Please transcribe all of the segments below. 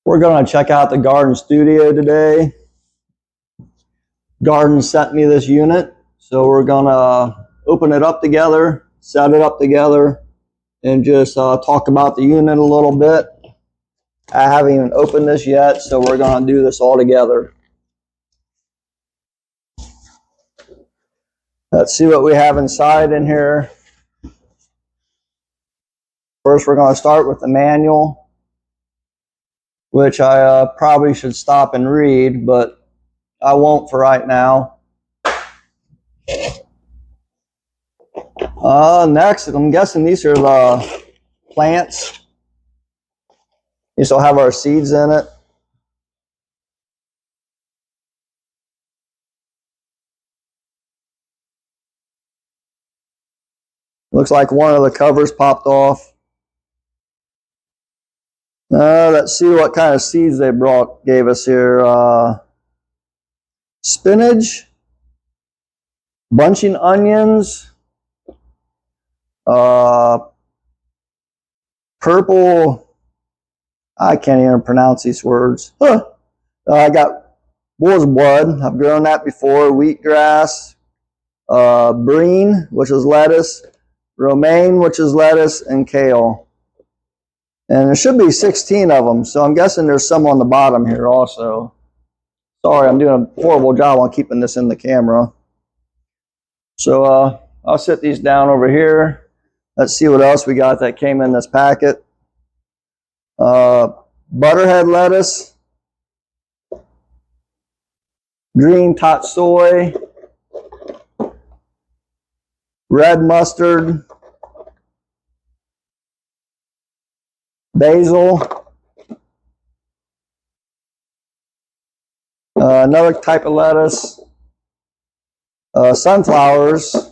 We're going to check out the Gardyn studio today. Gardyn sent me this unit, so we're going to open it up together, set it up together, and just talk about the unit a little bit. I haven't even opened this yet, so we're going to do this all together. Let's see what we have inside in here. First, we're going to start with the manual, which I probably should stop and read, but I won't for right now. Next, I'm guessing these are the plants. These will have our seeds in it. Looks like one of the covers popped off. Let's see what kind of seeds they gave us here. Spinach, bunching onions, purple, I can't even pronounce these words. I got bull's blood, I've grown that before, wheatgrass, brine, which is lettuce, romaine, which is lettuce, and kale. And there should be 16 of them, so I'm guessing there's some on the bottom here also. Sorry, I'm doing a horrible job on keeping this in the camera. So I'll set these down over here. Let's see what else we got that came in this packet. Butterhead lettuce, green tot soy, red mustard, basil, another type of lettuce, sunflowers,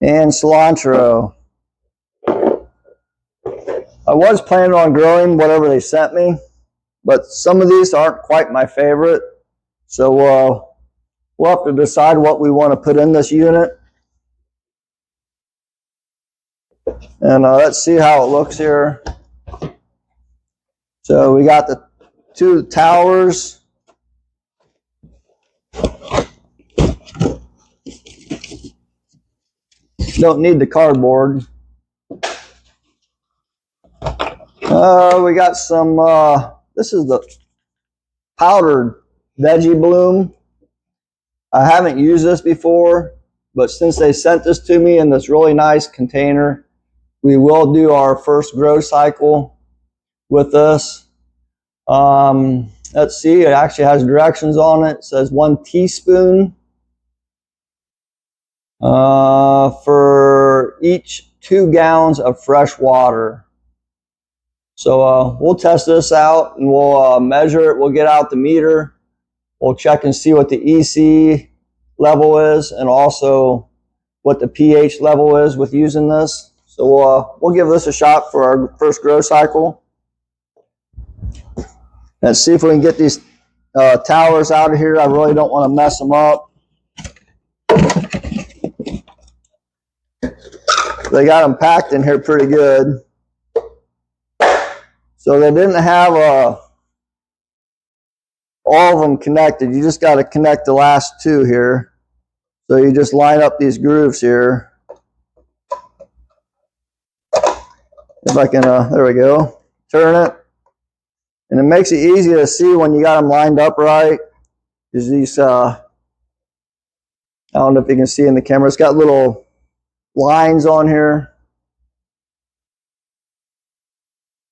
and cilantro. I was planning on growing whatever they sent me, but some of these aren't quite my favorite, so we'll have to decide what we want to put in this unit. And let's see how it looks here. So we got the two towers. Don't need the cardboard. We got some, this is the powdered veggie bloom. I haven't used this before, but since they sent this to me in this really nice container, we will do our first grow cycle with this. Let's see, it actually has directions on it. It says 1 teaspoon for each 2 gallons of fresh water. So we'll test this out and we'll measure it. We'll get out the meter. We'll check and see what the EC level is and also what the pH level is with using this. So we'll give this a shot for our first grow cycle. Let's see if we can get these towers out of here. I really don't want to mess them up. They got them packed in here pretty good. So they didn't have all of them connected. You just got to connect the last 2 here. So you just line up these grooves here. If I can, there we go, turn it. And it makes it easy to see when you got them lined up right. Is these, I don't know if you can see in the camera, it's got little lines on here.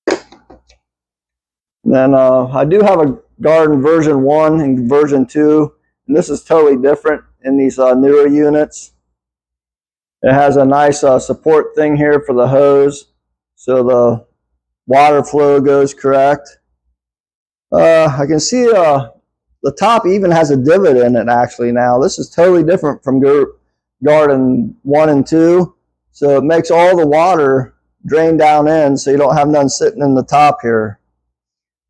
And then I do have a Gardyn version 1 and version 2, and this is totally different in these newer units. It has a nice support thing here for the hose, so the water flow goes correct. I can see the top even has a divot in it actually now. This is totally different from Gardyn 1 and 2, so it makes all the water drain down in, so you don't have none sitting in the top here.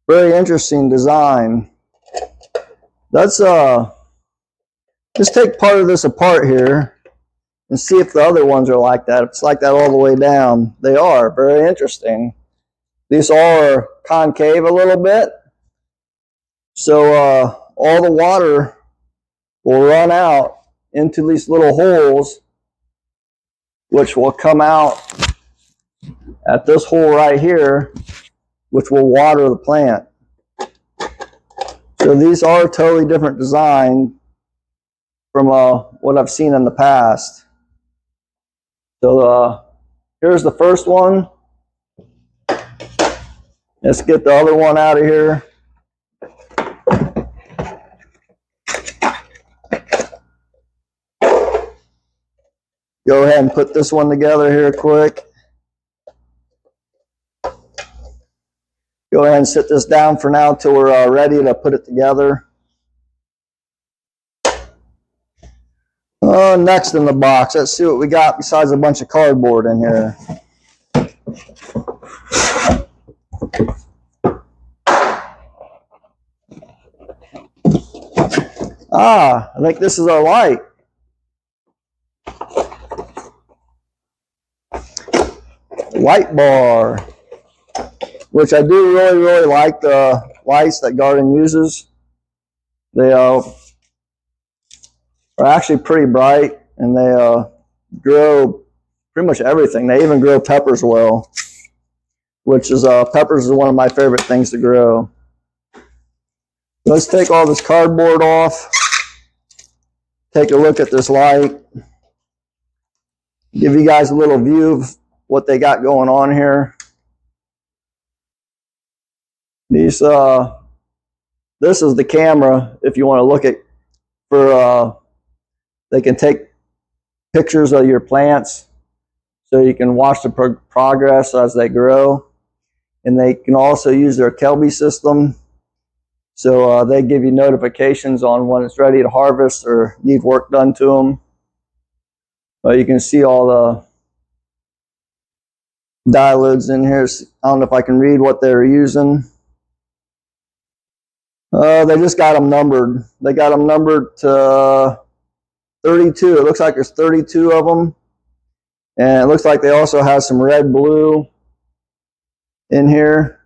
Very interesting design. Let's just take part of this apart here and see if the other ones are like that. If it's like that all the way down, they are. Very interesting. These all are concave a little bit, so all the water will run out into these little holes, which will come out at this hole right here, which will water the plant. So these are totally different design from what I've seen in the past. So here's the first one. Let's get the other one out of here. Go ahead and put this one together here quick. Go ahead and sit this down for now till we're ready to put it together. Next in the box, let's see what we got besides a bunch of cardboard in here. I think this is our light. Light bar, which I do really like the lights that Gardyn uses. They are actually pretty bright, and they grow pretty much everything. They even grow peppers well, which is peppers is one of my favorite things to grow. Let's take all this cardboard off. Take a look at this light. Give you guys a little view of what they got going on here. These this is the camera if you want to look at for they can take pictures of your plants so you can watch the progress as they grow. And they can also use their Kelby system, so they give you notifications on when it's ready to harvest or need work done to them. You can see all the diodes in here. I don't know if I can read what they're using. They just got them numbered. They got them numbered to 32. It looks like there's 32 of them. And it looks like they also have some red blue in here.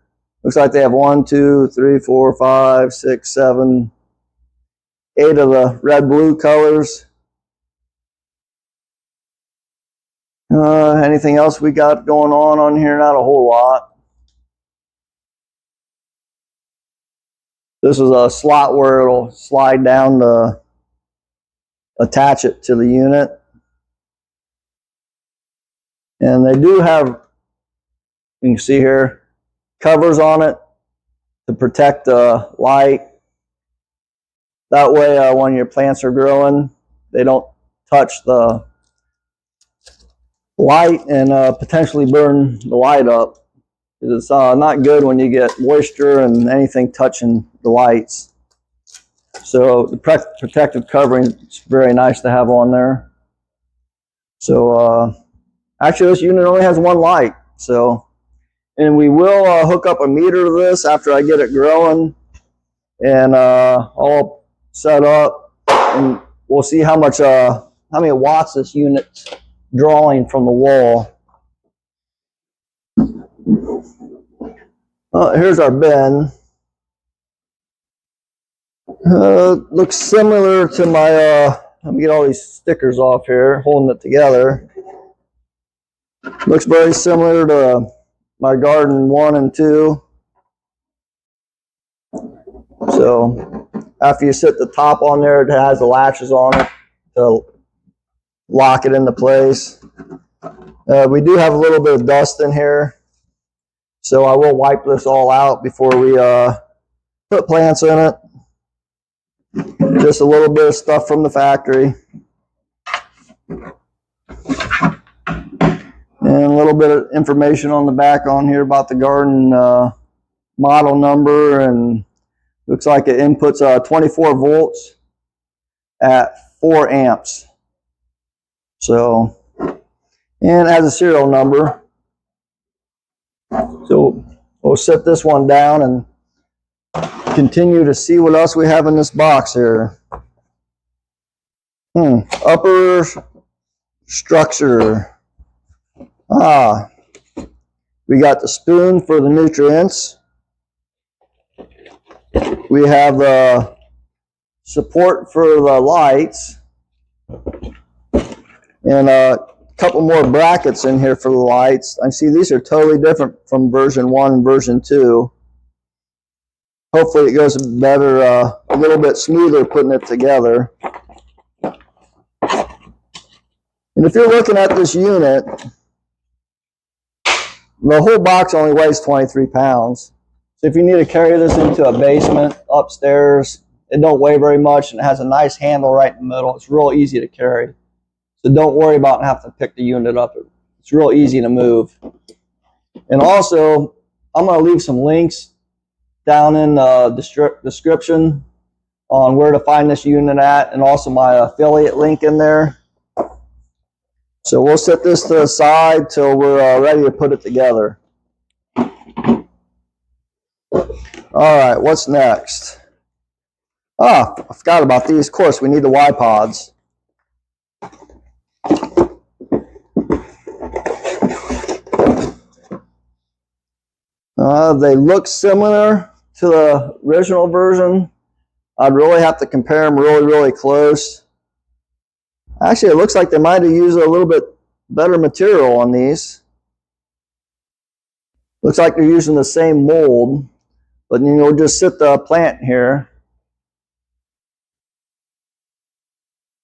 Looks like they have 1, 2, 3, 4, 5, 6, 7, 8 of the red blue colors. Anything else we got going on here? Not a whole lot. This is a slot where it'll slide down to attach it to the unit. And they do have, you can see here, covers on it to protect the light. That way when your plants are growing, they don't touch the light and potentially burn the light up. It's not good when you get moisture and anything touching the lights. So the protective covering is very nice to have on there. So actually this unit only has one light. So, and we will hook up a meter to this after I get it growing and all set up, and we'll see how many watts this unit's drawing from the wall. Here's our bin. Looks similar to my, let me get all these stickers off here, holding it together. Looks very similar to my Gardyn 1 and 2. So after you set the top on there, it has the latches on it to lock it into place. We do have a little bit of dust in here, so I will wipe this all out before we put plants in it. Just a little bit of stuff from the factory. And a little bit of information on the back on here about the Gardyn model number, and looks like it inputs 24 volts at 4 amps. So, and it has a serial number. So we'll set this one down and continue to see what else we have in this box here. Upper structure. We We got the spoon for the nutrients. We have the support for the lights. And a couple more brackets in here for the lights. I see these are totally different from version 1 and version 2. Hopefully it goes better, a little bit smoother putting it together. And if you're looking at this unit, the whole box only weighs 23 pounds. So if you need to carry this into a basement, upstairs, it don't weigh very much, and it has a nice handle right in the middle. It's real easy to carry. So don't worry about having to pick the unit up. It's real easy to move. And also, I'm going to leave some links down in the description on where to find this unit at, and also my affiliate link in there. So we'll set this to the side till we're ready to put it together. All right, what's next? Ah, I forgot about these. Of course, we need the Y-pods. They look similar to the original version. I'd really have to compare them really close. Actually, it looks like they might have used a little bit better material on these. Looks like they're using the same mold, but you know, just sit the plant here.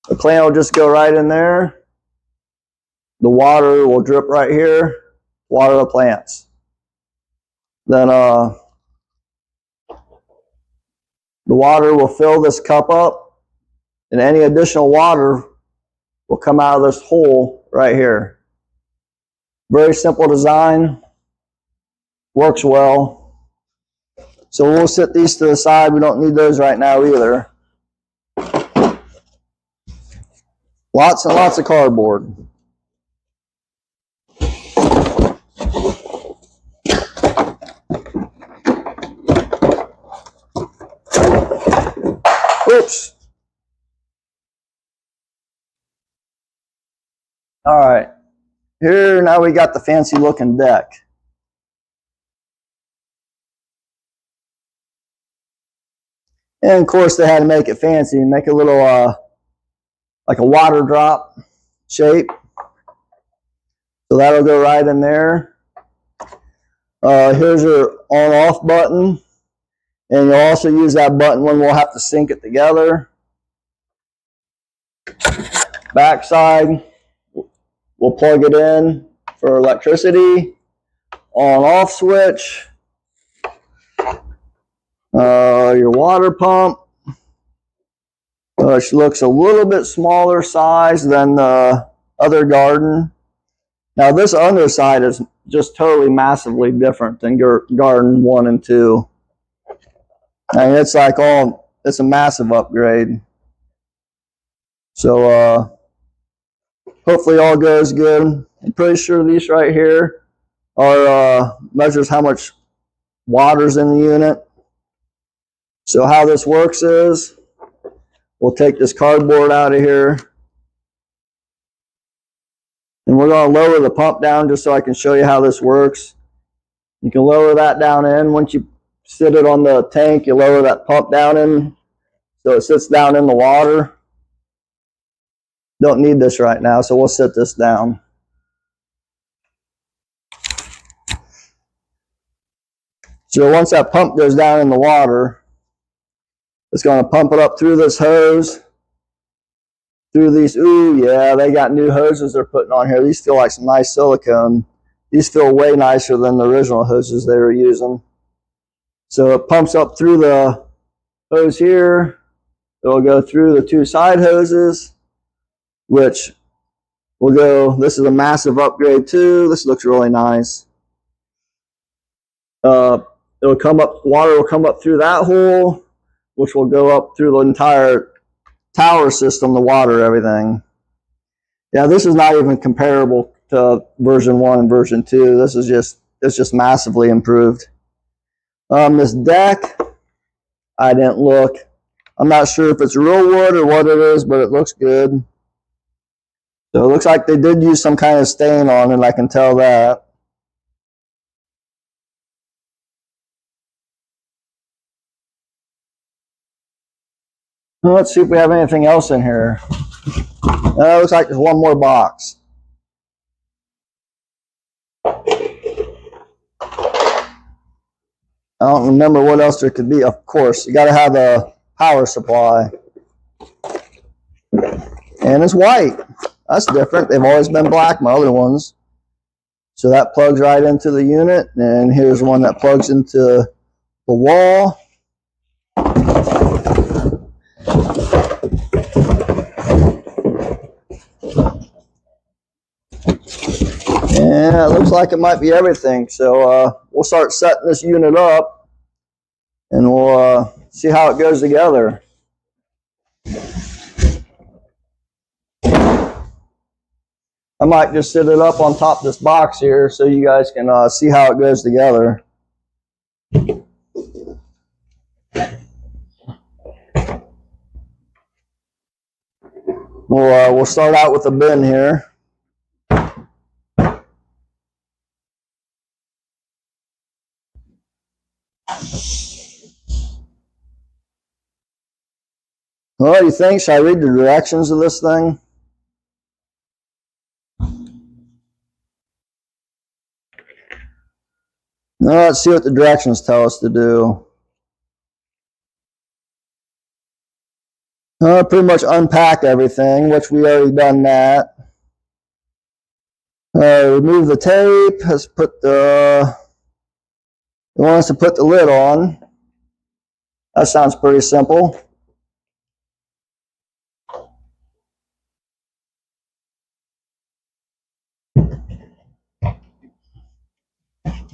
The plant will just go right in there. The water will drip right here, water the plants. Then the water will fill this cup up, and any additional water will come out of this hole right here. Very simple design, works well. So we'll set these to the side. We don't need those right now either. Lots and lots of cardboard. Oops. All right. Here now we got the fancy looking deck. And of course they had to make it fancy and make a little like a water drop shape. So that'll go right in there. Here's your on-off button. And you'll also use that button when we'll have to sync it together. Backside, we'll plug it in for electricity. On-off switch. Your water pump. Which looks a little bit smaller size than the other Gardyn. Now this underside is just totally massively different than Gardyn 1 and 2. I mean, it's like it's a massive upgrade. So hopefully all goes good. I'm pretty sure these right here are measures how much water's in the unit. So how this works is we'll take this cardboard out of here, and we're going to lower the pump down just so I can show you how this works. You can lower that down in. Once you sit it on the tank, you lower that pump down in so it sits down in the water. Don't need this right now, so we'll sit this down. So once that pump goes down in the water, it's going to pump it up through this hose, through these. Ooh, yeah, they got new hoses they're putting on here. These feel like some nice silicone. These feel way nicer than the original hoses they were using. So it pumps up through the hose here. It'll go through the two side hoses, which will go. This is a massive upgrade too. This looks really nice. It'll come up. Water will come up through that hole, which will go up through the entire tower system to water everything. Yeah, this is not even comparable to version 1 and version 2. This is just massively improved. This deck, I didn't look. I'm not sure if it's real wood or what it is, but it looks good. So it looks like they did use some kind of stain on it, I can tell that. Well, let's see if we have anything else in here. Looks like there's one more box. I don't remember what else there could be. Of course, you got to have a power supply. And it's white. That's different. They've always been black, my other ones. So that plugs right into the unit. And here's one that plugs into the wall. And it looks like it might be everything. So we'll start setting this unit up. And we'll see how it goes together. I might just set it up on top of this box here so you guys can see how it goes together. We'll start out with a bin here. What do you think? Should I read the directions of this thing? Now let's see what the directions tell us to do. Pretty much unpack everything, which we already done that. Remove the tape. Let's put the. It wants us to put the lid on. That sounds pretty simple.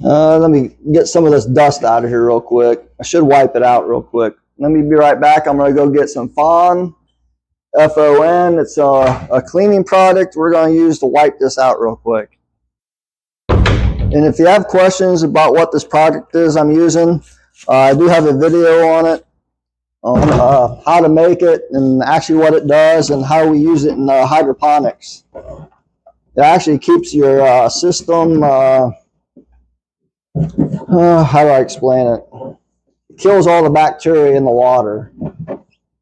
Let me get some of this dust out of here real quick. I should wipe it out real quick. Let me be right back. I'm going to go get some FON. FON. It's a cleaning product we're going to use to wipe this out real quick. And if you have questions about what this product is I'm using, I do have a video on it, on how to make it and actually what it does and how we use it in hydroponics. It actually keeps your system, how do I explain it? It kills all the bacteria in the water.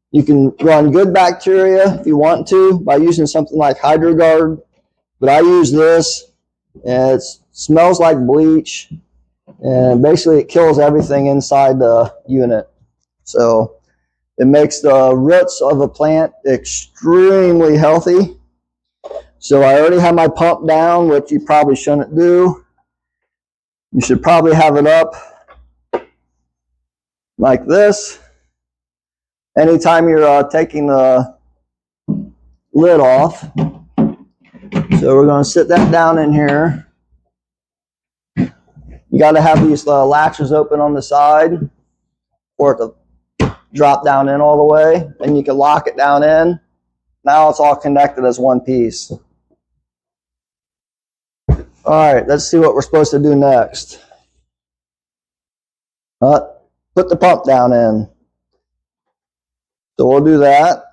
You can run good bacteria if you want to by using something like HydroGuard, but I use this and it smells like bleach and basically it kills everything inside the unit. So it makes the roots of a plant extremely healthy. So I already have my pump down, which you probably shouldn't do. You should probably have it up like this. Anytime you're taking the lid off. So we're going to sit that down in here. You got to have these latches open on the side for it to drop down in all the way. And you can lock it down in. Now it's all connected as one piece. All right, let's see what we're supposed to do next. Put the pump down in. So we'll do that.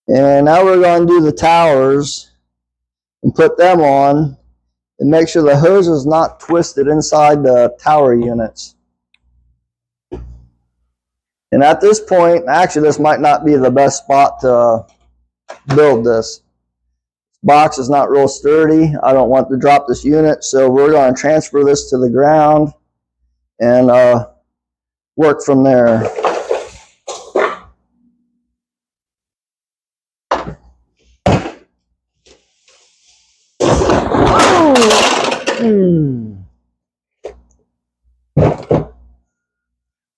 And now we're going to do the towers and put them on and make sure the hose is not twisted inside the tower units. And at this point, actually this might not be the best spot to build this. Box is not real sturdy. I don't want to drop this unit, so we're going to transfer this to the ground and work from there.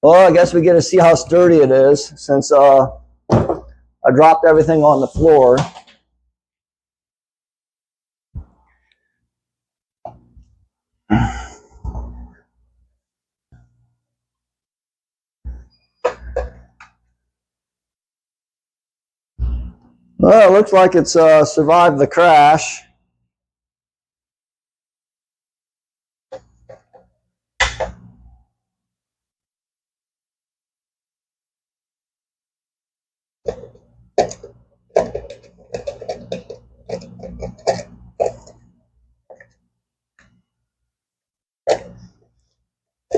Well, I guess we get to see how sturdy it is since I dropped everything on the floor. Well, it looks like it's survived the crash.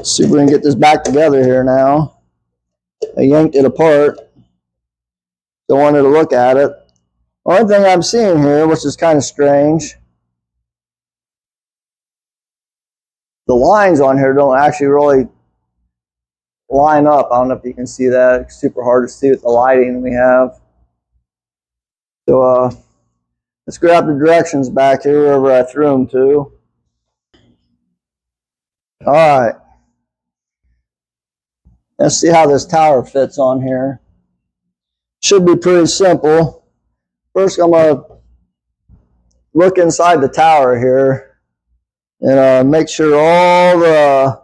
Let's see if we can get this back together here now. I yanked it apart. Don't want to look at it. Only thing I'm seeing here, which is kind of strange, the lines on here don't actually really line up. I don't know if you can see that. It's super hard to see with the lighting we have. So let's grab the directions back here wherever I threw them to. All right. Let's see how this tower fits on here. Should be pretty simple. First, I'm going to look inside the tower here and make sure all the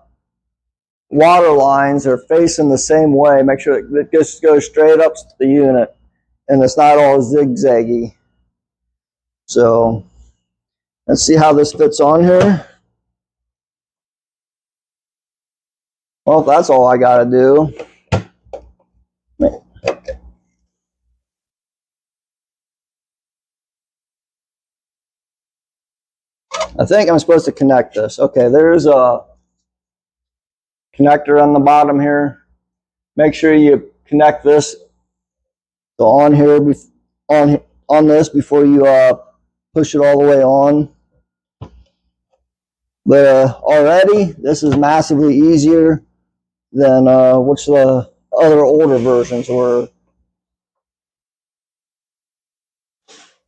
water lines are facing the same way. Make sure it just goes straight up to the unit and it's not all zigzaggy. So let's see how this fits on here. Well, that's all I got to do. I think I'm supposed to connect this. Okay, there's a connector on the bottom here. Make sure you connect this on here, on this before you push it all the way on. But already, this is massively easier than which the other older versions were.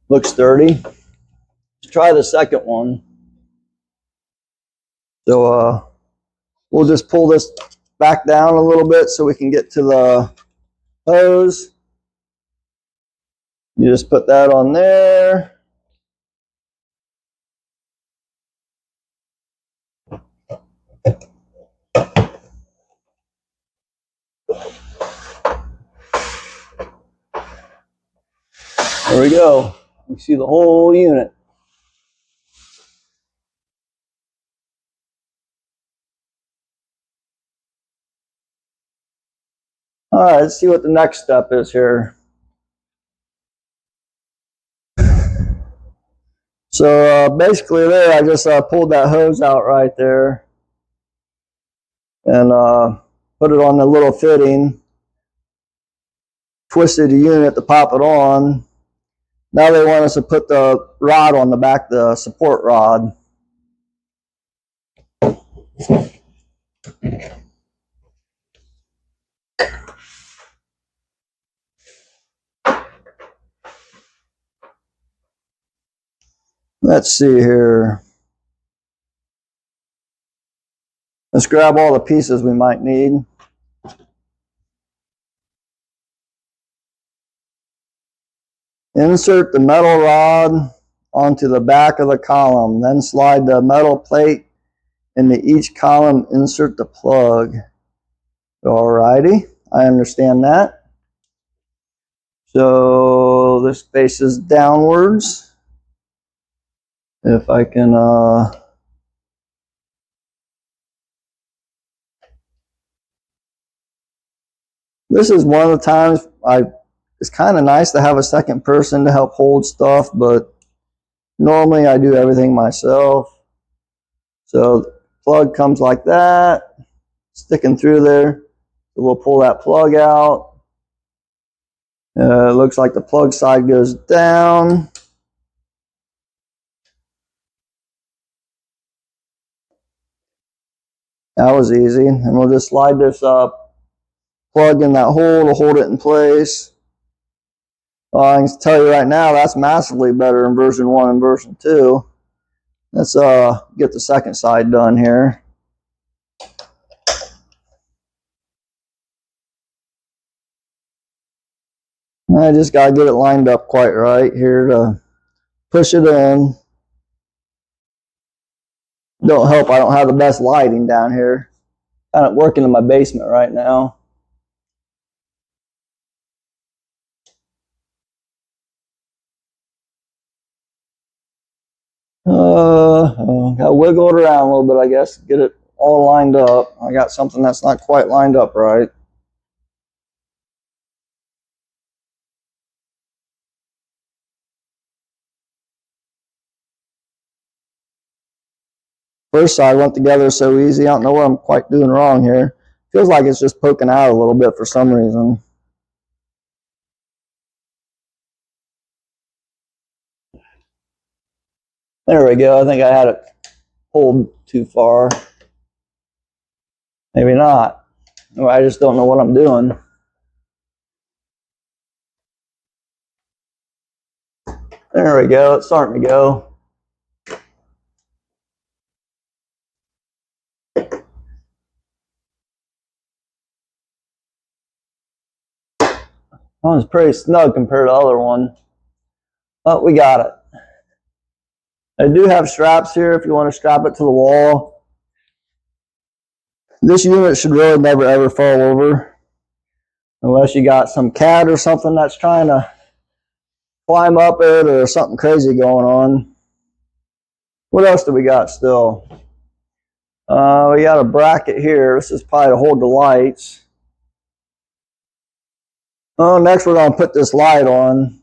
Looks sturdy. Let's try the second one. So we'll just pull this back down a little bit so we can get to the hose. You just put that on there. There we go. You see the whole unit. All right, let's see what the next step is here. So basically there, I just pulled that hose out right there and put it on the little fitting, twisted the unit to pop it on. Now they want us to put the rod on the back, the support rod. Let's see here. Let's grab all the pieces we might need. Insert the metal rod onto the back of the column, then slide the metal plate into each column, insert the plug. Alrighty, I understand that. So this faces downwards. If I can this is one of the times it's kind of nice to have a second person to help hold stuff, but normally I do everything myself. So the plug comes like that, sticking through there. So we'll pull that plug out. It looks like the plug side goes down. That was easy. And we'll just slide this up, plug in that hole to hold it in place. I can tell you right now, that's massively better in version 1 and version 2. Let's get the second side done here. I just got to get it lined up quite right here to push it in. Don't help, I don't have the best lighting down here. Kind of working in my basement right now. Gotta wiggle it around a little bit, I guess, get it all lined up. I got something that's not quite lined up right. First side went together so easy. I don't know what I'm quite doing wrong here. Feels like it's just poking out a little bit for some reason. There we go. I think I had it pulled too far. Maybe not. I just don't know what I'm doing. There we go. It's starting to go. That one's pretty snug compared to the other one. But we got it. I do have straps here if you want to strap it to the wall. This unit should really never ever fall over. Unless you got some cat or something that's trying to climb up it or something crazy going on. What else do we got still? We got a bracket here. This is probably to hold the lights. Next we're going to put this light on.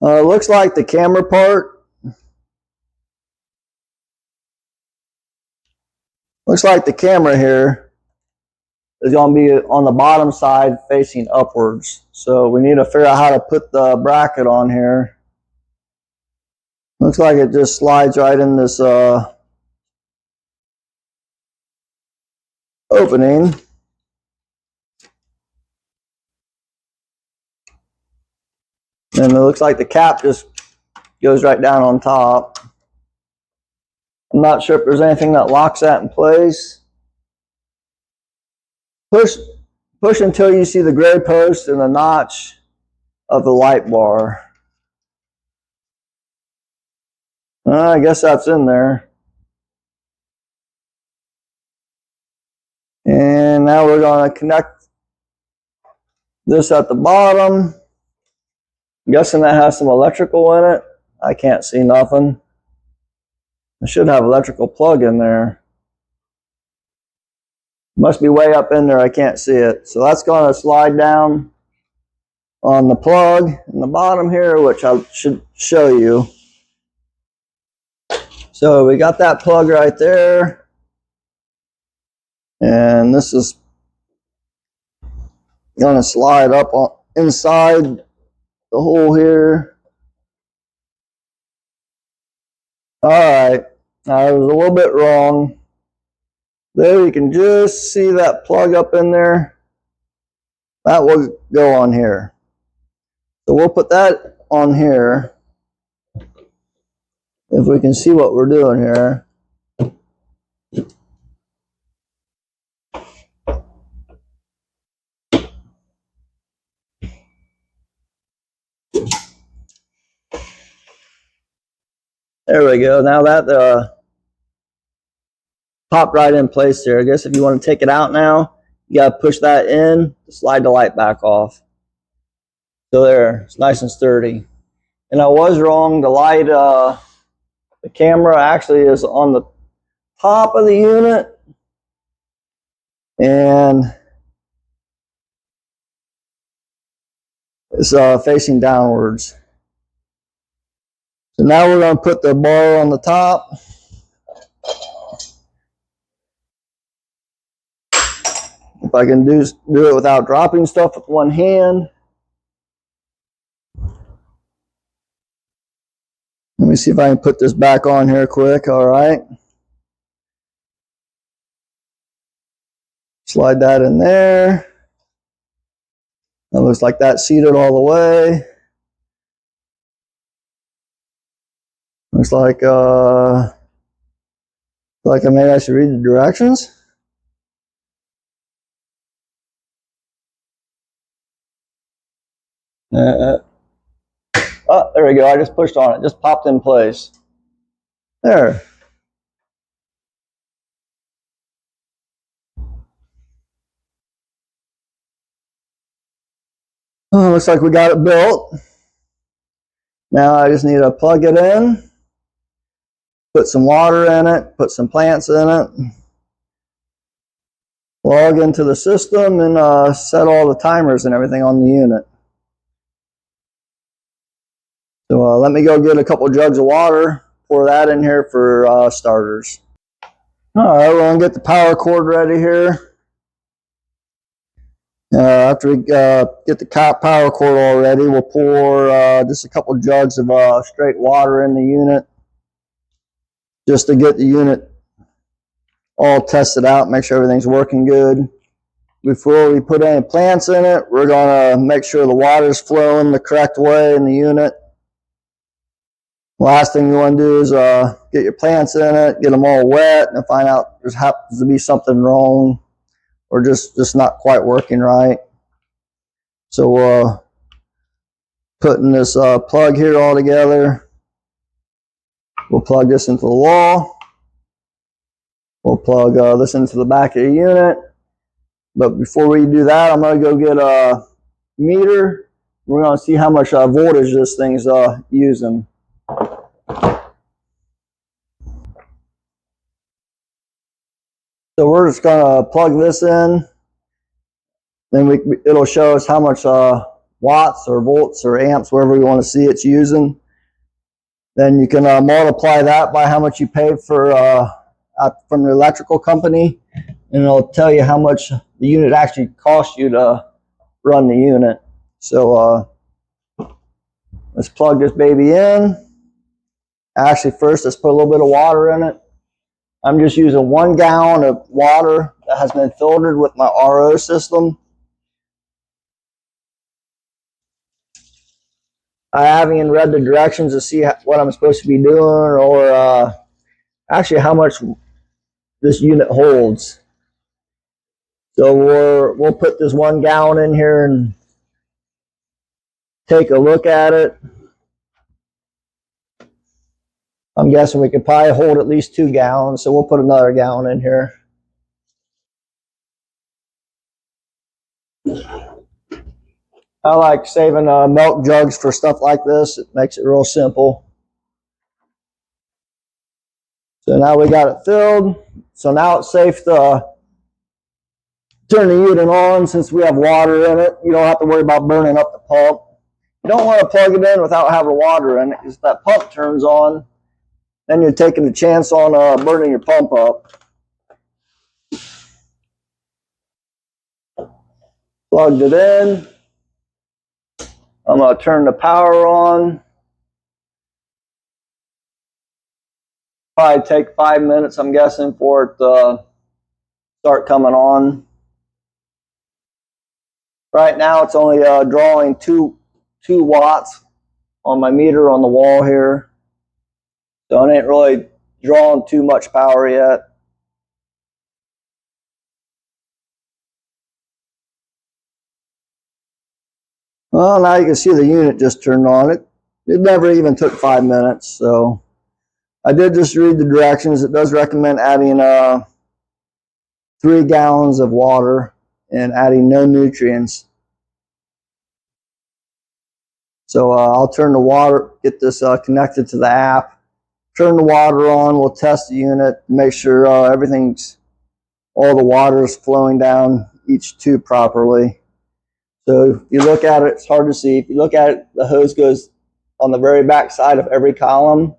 Looks like the camera part. Looks like the camera here is going to be on the bottom side facing upwards. So we need to figure out how to put the bracket on here. Looks like it just slides right in this opening. And it looks like the cap just goes right down on top. I'm not sure if there's anything that locks that in place. Push until you see the gray post and the notch of the light bar. I guess that's in there. And now we're going to connect this at the bottom. I'm guessing that has some electrical in it. I can't see nothing. I should have electrical plug in there. Must be way up in there. I can't see it. So that's going to slide down on the plug in the bottom here, which I should show you. So we got that plug right there. And this is going to slide up on inside the hole here. All right. I was a little bit wrong. There you can just see that plug up in there. That will go on here. So we'll put that on here. If we can see what we're doing here. There we go. Now that popped right in place there. I guess if you want to take it out now, you got to push that in to slide the light back off. So there, it's nice and sturdy. And I was wrong. The light, the camera actually is on the top of the unit. And it's facing downwards. So now we're going to put the bar on the top. If I can do it without dropping stuff with one hand. Let me see if I can put this back on here quick. All right. Slide that in there. That looks like that's seated all the way. Looks like maybe I should read the directions. Oh, there we go. I just pushed on it. Just popped in place. There. Oh, looks like we got it built. Now I just need to plug it in, put some water in it, put some plants in it, log into the system, and set all the timers and everything on the unit. So let me go get a couple jugs of water, pour that in here for starters. All right, we're gonna get the power cord ready here. After we get the power cord all ready, we'll pour just a couple jugs of straight water in the unit, just to get the unit all tested out, make sure everything's working good. Before we put any plants in it, we're gonna make sure the water's flowing the correct way in the unit. Last thing you want to do is get your plants in it, get them all wet, and find out there happens to be something wrong or just not quite working right. So putting this plug here all together, we'll plug this into the wall. We'll plug this into the back of the unit. But before we do that, I'm going to go get a meter. We're going to see how much voltage this thing's using. So we're just going to plug this in. Then it'll show us how much watts or volts or amps, wherever we want to see it's using. Then you can multiply that by how much you paid for from the electrical company, and it'll tell you how much the unit actually costs you to run the unit. So let's plug this baby in. Actually, first let's put a little bit of water in it. I'm just using 1 gallon of water that has been filtered with my RO system. I haven't even read the directions to see what I'm supposed to be doing, or actually how much this unit holds. So we'll put this 1 gallon in here and take a look at it. I'm guessing we could probably hold at least 2 gallons, so we'll put another gallon in here. I like saving milk jugs for stuff like this. It makes it real simple. So now we got it filled. So now it's safe to turn the unit on since we have water in it. You don't have to worry about burning up the pump. You don't want to plug it in without having water in it, because if that pump turns on, then you're taking a chance on burning your pump up. Plugged it in. I'm going to turn the power on. Probably take 5 minutes, I'm guessing, for it to start coming on. Right now it's only drawing 2 watts on my meter on the wall here. So it ain't really drawing too much power yet. Well, now you can see the unit just turned on. It never even took 5 minutes. So I did just read the directions. It does recommend adding 3 gallons of water and adding no nutrients. So I'll turn the water, get this connected to the app, turn the water on. We'll test the unit, make sure all the water is flowing down each tube properly. So if you look at it, it's hard to see. If you look at it, the hose goes on the very back side of every column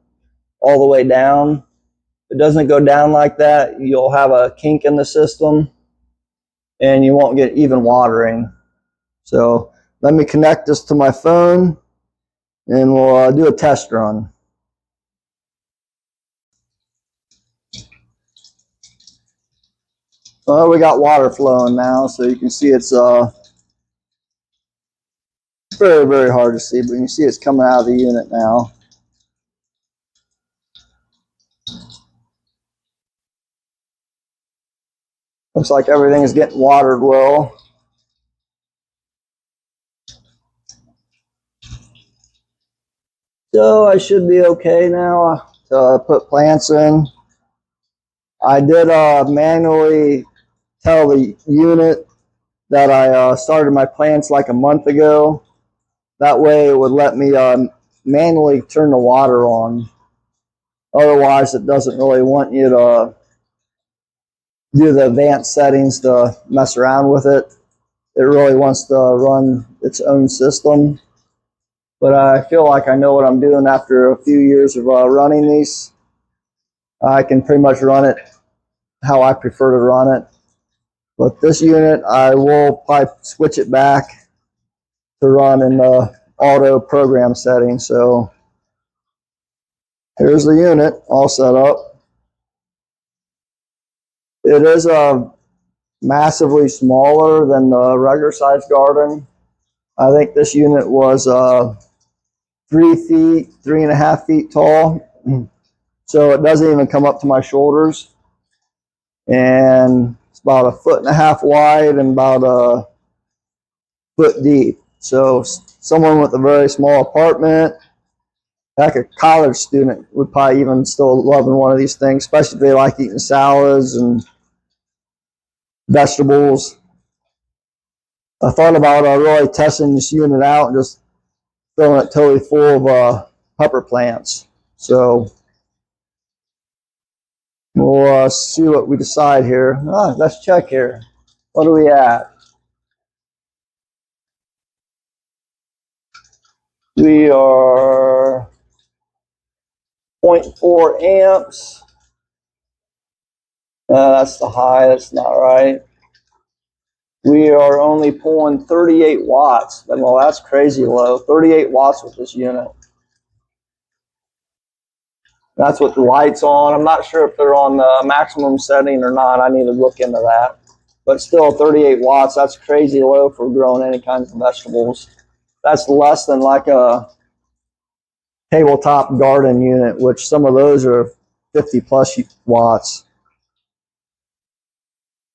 all the way down. If it doesn't go down like that, you'll have a kink in the system and you won't get even watering. So let me connect this to my phone and we'll do a test run. Well, we got water flowing now, so you can see it's very, very hard to see, but you can see it's coming out of the unit now. Looks like everything is getting watered well. So I should be okay now to put plants in. I did manually tell the unit that I started my plants like a month ago. That way it would let me manually turn the water on. Otherwise it doesn't really want you to do the advanced settings to mess around with it. It really wants to run its own system. But I feel like I know what I'm doing after a few years of running these. I can pretty much run it how I prefer to run it. But this unit, I will probably switch it back to run in the auto program setting. So here's the unit all set up. It is massively smaller than the regular size Gardyn. I think this unit was 3 feet, 3.5 feet tall. So it doesn't even come up to my shoulders. And it's about 1.5 feet wide and about a foot deep. So someone with a very small apartment, like a college student, would probably even still loving one of these things, especially if they like eating salads and vegetables. I thought about really testing this unit out and just filling it totally full of pepper plants. So we'll see what we decide here. Let's check here. What are we at? We are 0.4 amps. That's the high. That's not right. We are only pulling 38 watts. Well, that's crazy low. 38 watts with this unit. That's with the lights on. I'm not sure if they're on the maximum setting or not. I need to look into that. But still, 38 watts, that's crazy low for growing any kinds of vegetables. That's less than like a tabletop garden unit, which some of those are 50 plus watts.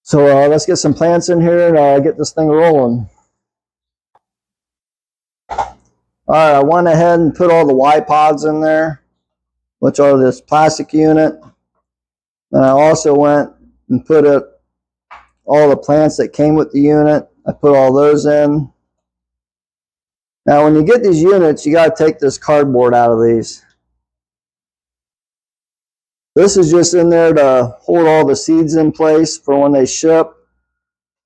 So let's get some plants in here and get this thing rolling. All right, I went ahead and put all the Y pods in there, which are this plastic unit. And I also went and put all the plants that came with the unit. I put all those in. Now, when you get these units, you got to take this cardboard out of these. This is just in there to hold all the seeds in place for when they ship.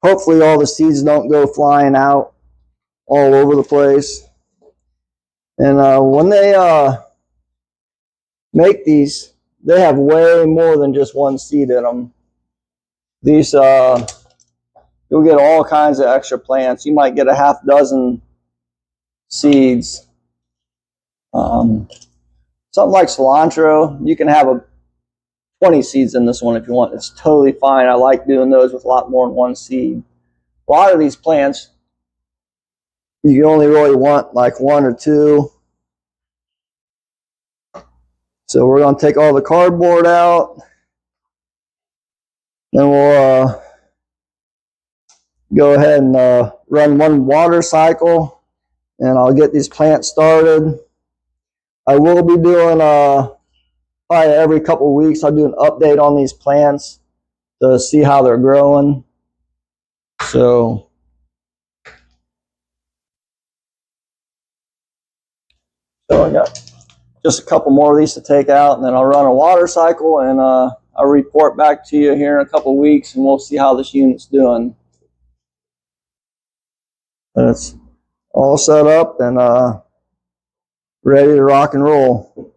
Hopefully all the seeds don't go flying out all over the place. And when they make these, they have way more than just one seed in them. These, you'll get all kinds of extra plants. You might get a half dozen seeds. Something like cilantro, you can have 20 seeds in this one if you want. It's totally fine. I like doing those with a lot more than one seed. A lot of these plants, you only really want like 1 or 2. So we're going to take all the cardboard out. Then we'll go ahead and run one water cycle, and I'll get these plants started. I will be doing probably every couple of weeks, I'll do an update on these plants to see how they're growing. So I got just a couple more of these to take out, and then I'll run a water cycle, and I'll report back to you here in a couple of weeks, and we'll see how this unit's doing. It's all set up and ready to rock and roll.